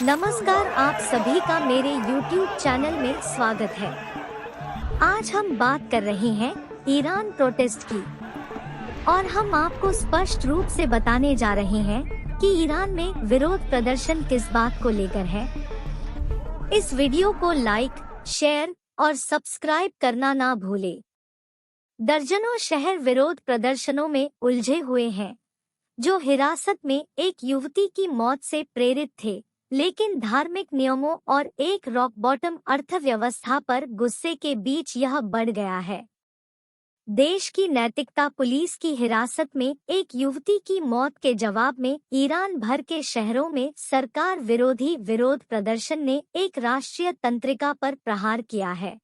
नमस्कार, आप सभी का मेरे YouTube चैनल में स्वागत है। आज हम बात कर रहे हैं ईरान प्रोटेस्ट की और हम आपको स्पष्ट रूप से बताने जा रहे हैं कि ईरान में विरोध प्रदर्शन किस बात को लेकर है। इस वीडियो को लाइक, शेयर और सब्सक्राइब करना ना भूलें। दर्जनों शहर विरोध प्रदर्शनों में उलझे हुए हैं, जो हिरासत में एक युवती की मौत से प्रेरित थे, लेकिन धार्मिक नियमों और एक रॉक बॉटम अर्थव्यवस्था पर गुस्से के बीच यह बढ़ गया है। देश की नैतिकता पुलिस की हिरासत में एक युवती की मौत के जवाब में ईरान भर के शहरों में सरकार विरोधी विरोध प्रदर्शन ने एक राष्ट्रीय तंत्रिका पर प्रहार किया है।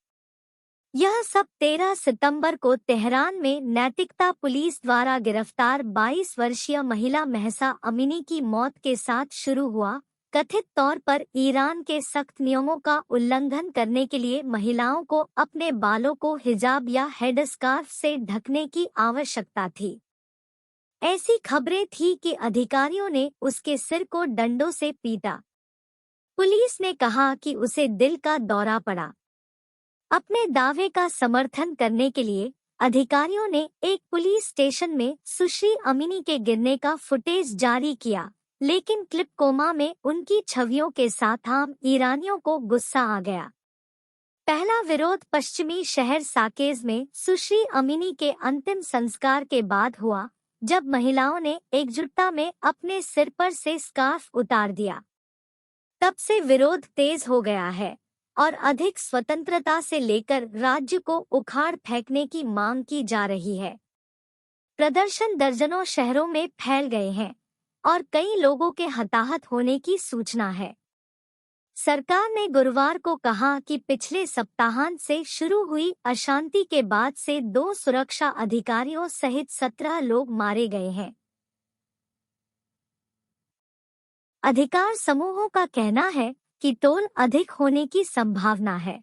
यह सब 13 सितंबर को तेहरान में नैतिकता पुलिस द्वारा गिरफ्तार 22 वर्षीय महिला महसा अमीनी की मौत के साथ शुरू हुआ। कथित तौर पर ईरान के सख्त नियमों का उल्लंघन करने के लिए महिलाओं को अपने बालों को हिजाब या हेडस्कार्फ से ढकने की आवश्यकता थी। ऐसी खबरें थी कि अधिकारियों ने उसके सिर को डंडों से पीटा। पुलिस ने कहा कि उसे दिल का दौरा पड़ा। अपने दावे का समर्थन करने के लिए अधिकारियों ने एक पुलिस स्टेशन में सुश्री अमीनी के गिरने का फुटेज जारी किया, लेकिन क्लिप कोमा में उनकी छवियों के साथ आम ईरानियों को गुस्सा आ गया। पहला विरोध पश्चिमी शहर साकेज में सुश्री अमीनी के अंतिम संस्कार के बाद हुआ, जब महिलाओं ने एकजुटता में अपने सिर पर से स्कार्फ उतार दिया। तब से विरोध तेज हो गया है और अधिक स्वतंत्रता से लेकर राज्य को उखाड़ फेंकने की मांग की जा रही है। प्रदर्शन दर्जनों शहरों में फैल गए हैं और कई लोगों के हताहत होने की सूचना है। सरकार ने गुरुवार को कहा कि पिछले सप्ताहांत से शुरू हुई अशांति के बाद से 2 सुरक्षा अधिकारियों सहित 17 लोग मारे गए हैं। अधिकार समूहों का कहना है कि तोल अधिक होने की संभावना है।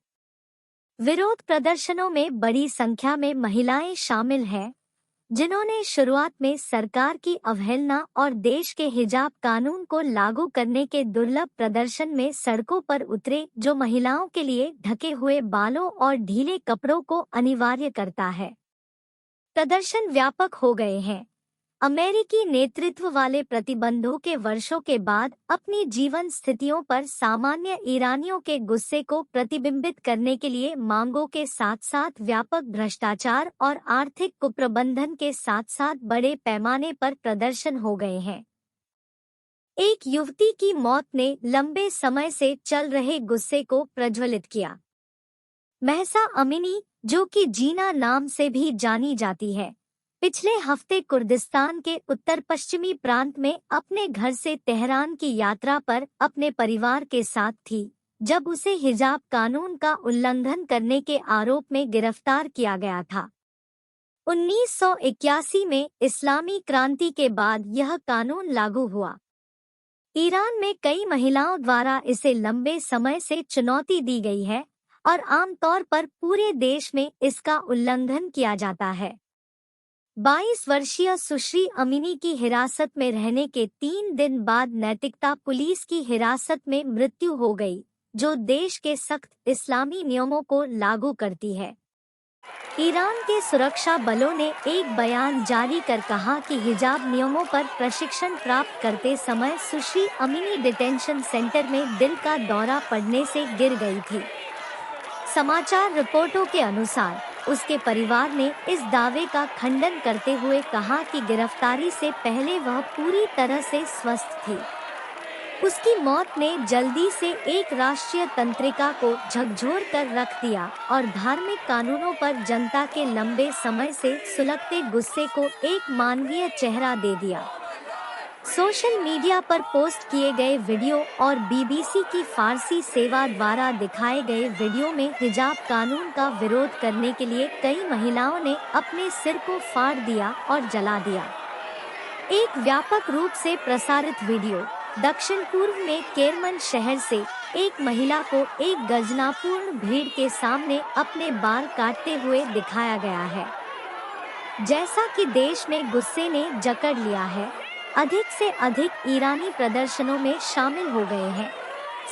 विरोध प्रदर्शनों में बड़ी संख्या में महिलाएं शामिल हैं, जिन्होंने शुरुआत में सरकार की अवहेलना और देश के हिजाब कानून को लागू करने के दुर्लभ प्रदर्शन में सड़कों पर उतरे, जो महिलाओं के लिए ढके हुए बालों और ढीले कपड़ों को अनिवार्य करता है। प्रदर्शन व्यापक हो गए हैं। अमेरिकी नेतृत्व वाले प्रतिबंधों के वर्षों के बाद अपनी जीवन स्थितियों पर सामान्य ईरानियों के गुस्से को प्रतिबिंबित करने के लिए मांगों के साथ साथ व्यापक भ्रष्टाचार और आर्थिक कुप्रबंधन के साथ साथ बड़े पैमाने पर प्रदर्शन हो गए हैं। एक युवती की मौत ने लंबे समय से चल रहे गुस्से को प्रज्वलित किया। महसा अमीनी, जो कि जीना नाम से भी जानी जाती है, पिछले हफ्ते कुर्दिस्तान के उत्तर पश्चिमी प्रांत में अपने घर से तेहरान की यात्रा पर अपने परिवार के साथ थी, जब उसे हिजाब कानून का उल्लंघन करने के आरोप में गिरफ्तार किया गया था। 1981 में इस्लामी क्रांति के बाद यह कानून लागू हुआ। ईरान में कई महिलाओं द्वारा इसे लंबे समय से चुनौती दी गई है और आमतौर पर पूरे देश में इसका उल्लंघन किया जाता है। 22 वर्षीय सुश्री अमीनी की हिरासत में रहने के 3 दिन बाद नैतिकता पुलिस की हिरासत में मृत्यु हो गई, जो देश के सख्त इस्लामी नियमों को लागू करती है। ईरान के सुरक्षा बलों ने एक बयान जारी कर कहा कि हिजाब नियमों पर प्रशिक्षण प्राप्त करते समय सुश्री अमीनी डिटेंशन सेंटर में दिल का दौरा पड़ने से गिर गई थी। समाचार रिपोर्टों के अनुसार उसके परिवार ने इस दावे का खंडन करते हुए कहा कि गिरफ्तारी से पहले वह पूरी तरह से स्वस्थ थी। उसकी मौत ने जल्दी से एक राष्ट्रीय तंत्रिका को झकझोर कर रख दिया और धार्मिक कानूनों पर जनता के लंबे समय से सुलगते गुस्से को एक मानवीय चेहरा दे दिया। सोशल मीडिया पर पोस्ट किए गए वीडियो और बीबीसी की फारसी सेवा द्वारा दिखाए गए वीडियो में हिजाब कानून का विरोध करने के लिए कई महिलाओं ने अपने सिर को फाड़ दिया और जला दिया। एक व्यापक रूप से प्रसारित वीडियो दक्षिण पूर्व में केरमन शहर से एक महिला को एक गर्जनापूर्ण भीड़ के सामने अपने बाल काटते हुए दिखाया गया है। जैसा कि देश में गुस्से ने जकड़ लिया है, अधिक से अधिक ईरानी प्रदर्शनों में शामिल हो गए हैं।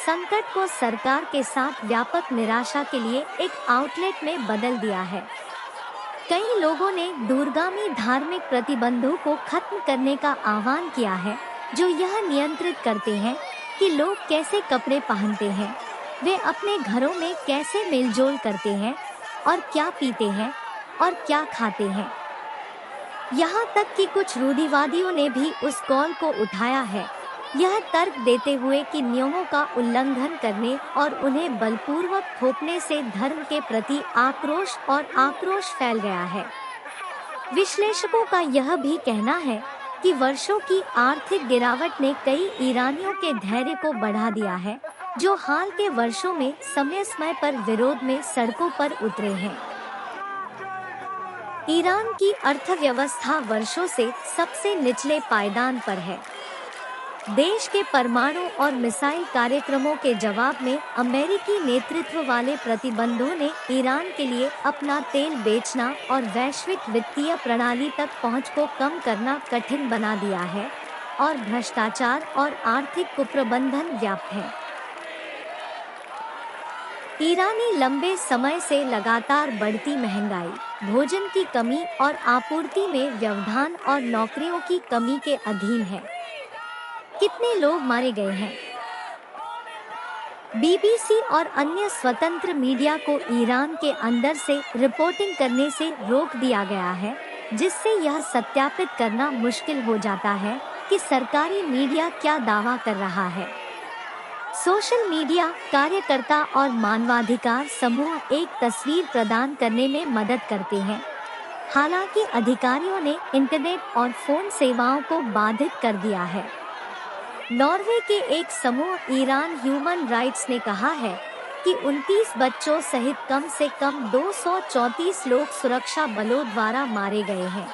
संकट को सरकार के साथ व्यापक निराशा के लिए एक आउटलेट में बदल दिया है। कई लोगों ने दूरगामी धार्मिक प्रतिबंधों को खत्म करने का आह्वान किया है, जो यह नियंत्रित करते हैं कि लोग कैसे कपड़े पहनते हैं, वे अपने घरों में कैसे मेलजोल करते हैं और क्या पीते हैं और क्या खाते हैं। यहाँ तक कि कुछ रूढ़िवादियों ने भी उस कॉल को उठाया है, यह तर्क देते हुए कि नियमों का उल्लंघन करने और उन्हें बलपूर्वक थोपने से धर्म के प्रति आक्रोश फैल गया है। विश्लेषकों का यह भी कहना है कि वर्षों की आर्थिक गिरावट ने कई ईरानियों के धैर्य को बढ़ा दिया है, जो हाल के वर्षों में समय समय पर विरोध में सड़कों पर उतरे हैं। ईरान की अर्थव्यवस्था वर्षों से सबसे निचले पायदान पर है। देश के परमाणु और मिसाइल कार्यक्रमों के जवाब में अमेरिकी नेतृत्व वाले प्रतिबंधों ने ईरान के लिए अपना तेल बेचना और वैश्विक वित्तीय प्रणाली तक पहुंच को कम करना कठिन बना दिया है, और भ्रष्टाचार और आर्थिक कुप्रबंधन व्याप्त है। ईरानी लंबे समय से लगातार बढ़ती महंगाई, भोजन की कमी और आपूर्ति में व्यवधान और नौकरियों की कमी के अधीन है। कितने लोग मारे गए हैं? बीबीसी और अन्य स्वतंत्र मीडिया को ईरान के अंदर से रिपोर्टिंग करने से रोक दिया गया है, जिससे यह सत्यापित करना मुश्किल हो जाता है कि सरकारी मीडिया क्या दावा कर रहा है। सोशल मीडिया कार्यकर्ता और मानवाधिकार समूह एक तस्वीर प्रदान करने में मदद करते हैं। हालांकि अधिकारियों ने इंटरनेट और फोन सेवाओं को बाधित कर दिया है। नॉर्वे के एक समूह ईरान ह्यूमन राइट्स ने कहा है कि 29 बच्चों सहित कम से कम 234 लोग सुरक्षा बलों द्वारा मारे गए हैं।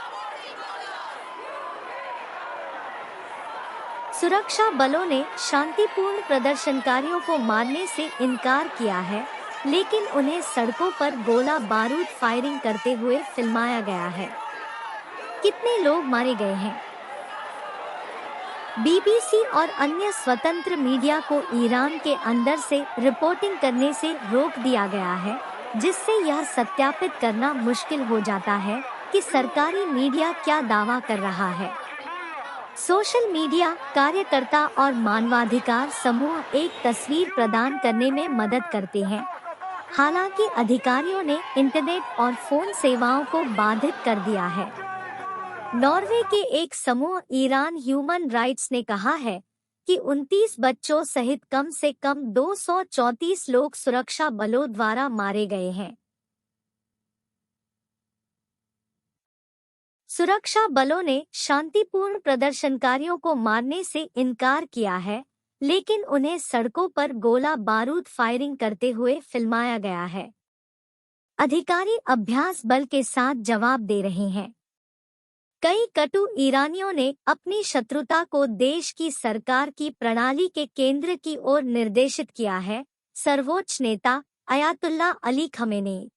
सुरक्षा बलों ने शांतिपूर्ण प्रदर्शनकारियों को मारने से इनकार किया है, लेकिन उन्हें सड़कों पर गोला बारूद फायरिंग करते हुए फिल्माया गया है। कितने लोग मारे गए हैं? बीबीसी और अन्य स्वतंत्र मीडिया को ईरान के अंदर से रिपोर्टिंग करने से रोक दिया गया है, जिससे यह सत्यापित करना मुश्किल हो जाता है कि सरकारी मीडिया क्या दावा कर रहा है। सोशल मीडिया कार्यकर्ता और मानवाधिकार समूह एक तस्वीर प्रदान करने में मदद करते हैं। हालांकि अधिकारियों ने इंटरनेट और फोन सेवाओं को बाधित कर दिया है। नॉर्वे के एक समूह ईरान ह्यूमन राइट्स ने कहा है कि 29 बच्चों सहित कम से कम 234 लोग सुरक्षा बलों द्वारा मारे गए हैं। सुरक्षा बलों ने शांतिपूर्ण प्रदर्शनकारियों को मारने से इनकार किया है, लेकिन उन्हें सड़कों पर गोला बारूद फायरिंग करते हुए फिल्माया गया है। अधिकारी अभ्यास बल के साथ जवाब दे रहे हैं। कई कटु ईरानियों ने अपनी शत्रुता को देश की सरकार की प्रणाली के केंद्र की ओर निर्देशित किया है। सर्वोच्च नेता अयातुल्ला अली खमेनी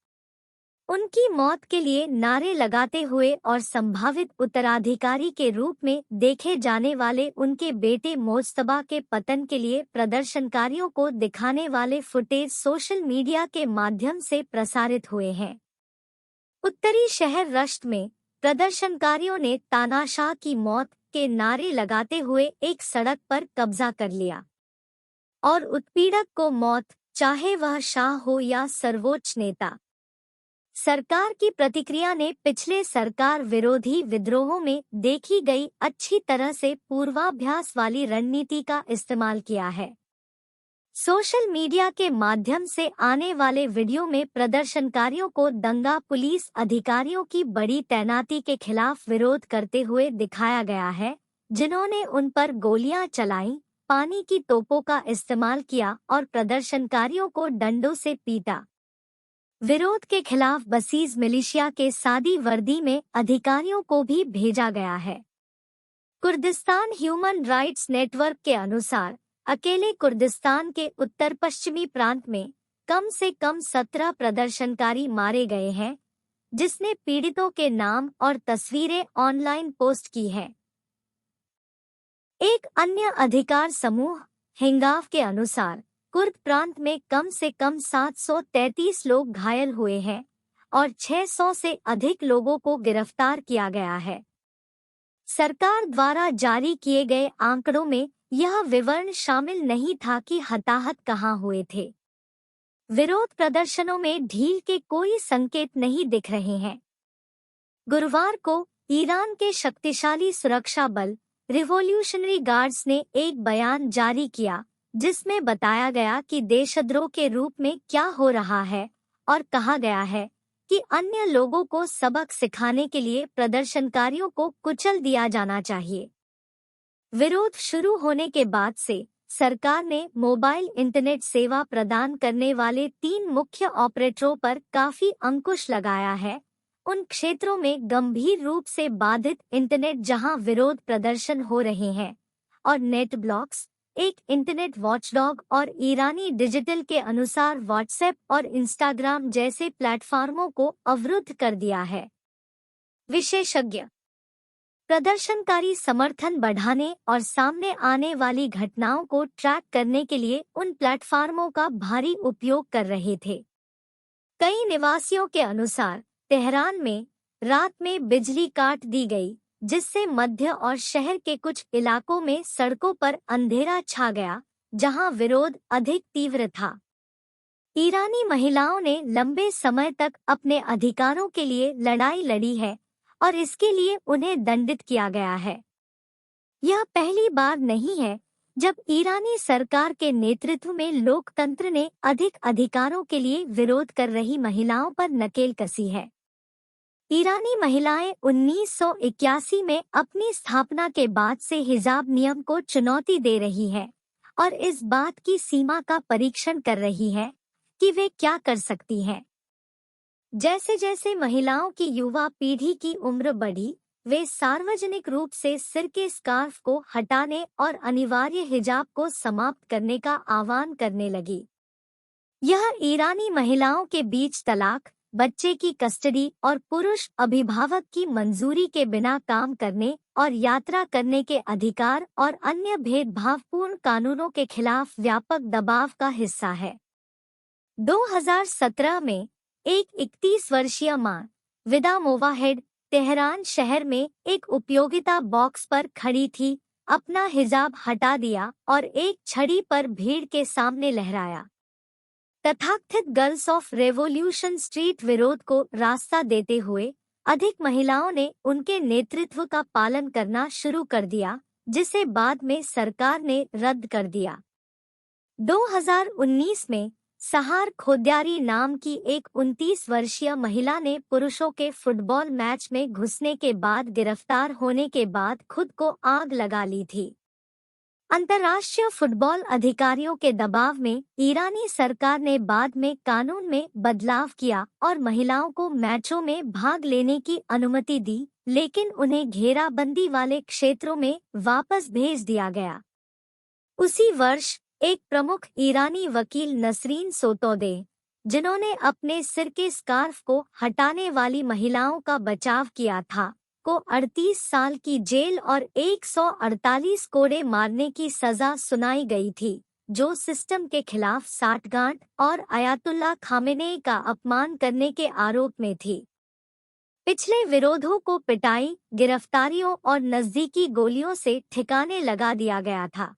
उनकी मौत के लिए नारे लगाते हुए और संभावित उत्तराधिकारी के रूप में देखे जाने वाले उनके बेटे मोज्तबा के पतन के लिए प्रदर्शनकारियों को दिखाने वाले फुटेज सोशल मीडिया के माध्यम से प्रसारित हुए हैं। उत्तरी शहर रश्त में प्रदर्शनकारियों ने तानाशाह की मौत के नारे लगाते हुए एक सड़क पर कब्जा कर लिया और उत्पीड़क को मौत, चाहे वह शाह हो या सर्वोच्च नेता। सरकार की प्रतिक्रिया ने पिछले सरकार विरोधी विद्रोहों में देखी गई अच्छी तरह से पूर्वाभ्यास वाली रणनीति का इस्तेमाल किया है। सोशल मीडिया के माध्यम से आने वाले वीडियो में प्रदर्शनकारियों को दंगा पुलिस अधिकारियों की बड़ी तैनाती के खिलाफ विरोध करते हुए दिखाया गया है, जिन्होंने उन पर गोलियां चलाईं, पानी की तोपों का इस्तेमाल किया और प्रदर्शनकारियों को डंडों से पीटा। विरोध के खिलाफ बसीज मिलिशिया के सादी वर्दी में अधिकारियों को भी भेजा गया है। कुर्दिस्तान ह्यूमन राइट्स नेटवर्क के अनुसार अकेले कुर्दिस्तान के उत्तर पश्चिमी प्रांत में कम से कम 17 प्रदर्शनकारी मारे गए हैं, जिसने पीड़ितों के नाम और तस्वीरें ऑनलाइन पोस्ट की हैं। एक अन्य अधिकार समूह हिंगाफ के अनुसार कुर्द प्रांत में कम से कम 733 लोग घायल हुए हैं और 600 से अधिक लोगों को गिरफ्तार किया गया है। सरकार द्वारा जारी किए गए आंकड़ों में यह विवरण शामिल नहीं था कि हताहत कहां हुए थे। विरोध प्रदर्शनों में ढील के कोई संकेत नहीं दिख रहे हैं। गुरुवार को ईरान के शक्तिशाली सुरक्षा बल रिवॉल्यूशनरी गार्ड्स ने एक बयान जारी किया जिसमें बताया गया कि देशद्रोह के रूप में क्या हो रहा है और कहा गया है कि अन्य लोगों को सबक सिखाने के लिए प्रदर्शनकारियों को कुचल दिया जाना चाहिए। विरोध शुरू होने के बाद से सरकार ने मोबाइल इंटरनेट सेवा प्रदान करने वाले 3 मुख्य ऑपरेटरों पर काफी अंकुश लगाया है। उन क्षेत्रों में गंभीर रूप से बाधित इंटरनेट जहां विरोध प्रदर्शन हो रहे हैं और नेट ब्लॉक्स, एक इंटरनेट वॉचडॉग और ईरानी डिजिटल के अनुसार व्हाट्सएप और इंस्टाग्राम जैसे प्लेटफॉर्मों को अवरुद्ध कर दिया है। विशेषज्ञ प्रदर्शनकारी समर्थन बढ़ाने और सामने आने वाली घटनाओं को ट्रैक करने के लिए उन प्लेटफॉर्मों का भारी उपयोग कर रहे थे। कई निवासियों के अनुसार तेहरान में रात में बिजली काट दी गई, जिससे मध्य और शहर के कुछ इलाकों में सड़कों पर अंधेरा छा गया, जहां विरोध अधिक तीव्र था। ईरानी महिलाओं ने लंबे समय तक अपने अधिकारों के लिए लड़ाई लड़ी है और इसके लिए उन्हें दंडित किया गया है। यह पहली बार नहीं है जब ईरानी सरकार के नेतृत्व में लोकतंत्र ने अधिक अधिकारों के लिए विरोध कर रही महिलाओं पर नकेल कसी है। ईरानी महिलाएं 1981 में अपनी स्थापना के बाद से हिजाब नियम को चुनौती दे रही हैं और इस बात की सीमा का परीक्षण कर रही हैं कि वे क्या कर सकती हैं। जैसे जैसे महिलाओं की युवा पीढ़ी की उम्र बढ़ी, वे सार्वजनिक रूप से सिर के स्कार्फ को हटाने और अनिवार्य हिजाब को समाप्त करने का आह्वान करने लगी। यह ईरानी महिलाओं के बीच तलाक, बच्चे की कस्टडी और पुरुष अभिभावक की मंजूरी के बिना काम करने और यात्रा करने के अधिकार और अन्य भेदभावपूर्ण कानूनों के खिलाफ व्यापक दबाव का हिस्सा है। 2017 में एक 31 वर्षीय मां विदा मोवाहेड तेहरान शहर में एक उपयोगिता बॉक्स पर खड़ी थी, अपना हिजाब हटा दिया और एक छड़ी पर भीड़ के सामने लहराया। तथाकथित गर्ल्स ऑफ रेवोल्यूशन स्ट्रीट विरोध को रास्ता देते हुए अधिक महिलाओं ने उनके नेतृत्व का पालन करना शुरू कर दिया, जिसे बाद में सरकार ने रद्द कर दिया। 2019 में सहार खोद्यारी नाम की एक 29 वर्षीय महिला ने पुरुषों के फुटबॉल मैच में घुसने के बाद गिरफ्तार होने के बाद खुद को आग लगा ली थी। अंतर्राष्ट्रीय फुटबॉल अधिकारियों के दबाव में ईरानी सरकार ने बाद में कानून में बदलाव किया और महिलाओं को मैचों में भाग लेने की अनुमति दी, लेकिन उन्हें घेराबंदी वाले क्षेत्रों में वापस भेज दिया गया। उसी वर्ष एक प्रमुख ईरानी वकील नसरीन सोतौदेह, जिन्होंने अपने सिर के स्कार्फ को हटाने वाली महिलाओं का बचाव किया था, को 38 साल की जेल और 148 कोड़े मारने की सजा सुनाई गई थी, जो सिस्टम के खिलाफ साठगांठ और अयातुल्ला खामेनेई का अपमान करने के आरोप में थी। पिछले विरोधों को पिटाई, गिरफ्तारियों और नजदीकी गोलियों से ठिकाने लगा दिया गया था।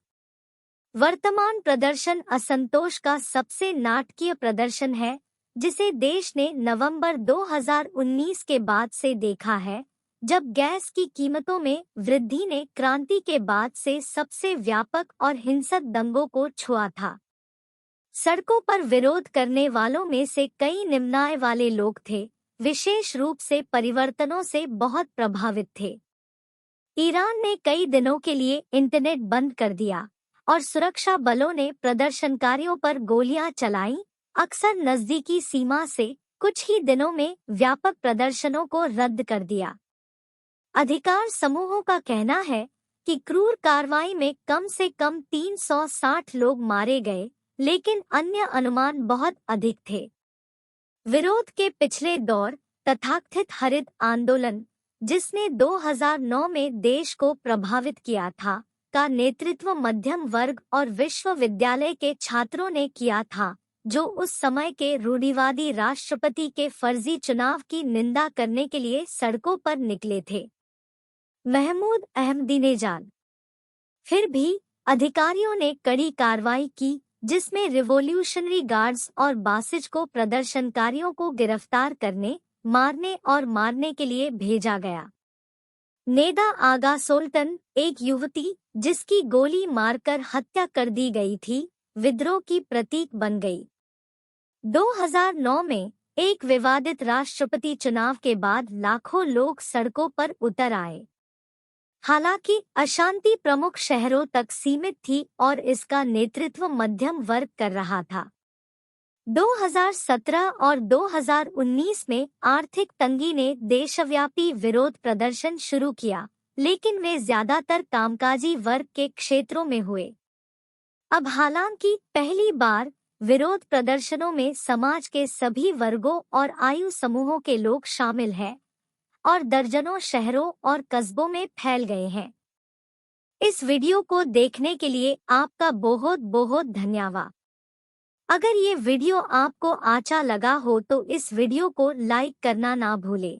वर्तमान प्रदर्शन असंतोष का सबसे नाटकीय प्रदर्शन है जिसे देश ने नवंबर 2019 के बाद से देखा है, जब गैस की कीमतों में वृद्धि ने क्रांति के बाद से सबसे व्यापक और हिंसक दंगों को छुआ था। सड़कों पर विरोध करने वालों में से कई निम्न आय वाले लोग थे, विशेष रूप से परिवर्तनों से बहुत प्रभावित थे। ईरान ने कई दिनों के लिए इंटरनेट बंद कर दिया और सुरक्षा बलों ने प्रदर्शनकारियों पर गोलियां चलाईं, अक्सर नजदीकी सीमा से। कुछ ही दिनों में व्यापक प्रदर्शनों को रद्द कर दिया। अधिकार समूहों का कहना है कि क्रूर कार्रवाई में कम से कम 360 लोग मारे गए, लेकिन अन्य अनुमान बहुत अधिक थे। विरोध के पिछले दौर, तथाकथित हरित आंदोलन, जिसने 2009 में देश को प्रभावित किया था, का नेतृत्व मध्यम वर्ग और विश्वविद्यालय के छात्रों ने किया था, जो उस समय के रूढ़िवादी राष्ट्रपति के फर्जी चुनाव की निंदा करने के लिए सड़कों पर निकले थे। महमूद अहमदीनेजाद। फिर भी अधिकारियों ने कड़ी कार्रवाई की, जिसमें रिवॉल्यूशनरी गार्ड्स और बासिज को प्रदर्शनकारियों को गिरफ्तार करने, मारने और मारने के लिए भेजा गया। नेदा आगा सुल्तान, एक युवती जिसकी गोली मारकर हत्या कर दी गई थी, विद्रोह की प्रतीक बन गई। 2009 में एक विवादित राष्ट्रपति चुनाव के बाद लाखों लोग सड़कों पर उतर आए। हालांकि अशांति प्रमुख शहरों तक सीमित थी और इसका नेतृत्व मध्यम वर्ग कर रहा था। 2017 और 2019 में आर्थिक तंगी ने देशव्यापी विरोध प्रदर्शन शुरू किया, लेकिन वे ज्यादातर कामकाजी वर्ग के क्षेत्रों में हुए। अब हालांकि पहली बार विरोध प्रदर्शनों में समाज के सभी वर्गों और आयु समूहों के लोग शामिल हैं और दर्जनों शहरों और कस्बों में फैल गए हैं। इस वीडियो को देखने के लिए आपका बहुत बहुत धन्यवाद। अगर ये वीडियो आपको अच्छा लगा हो तो इस वीडियो को लाइक करना ना भूलें।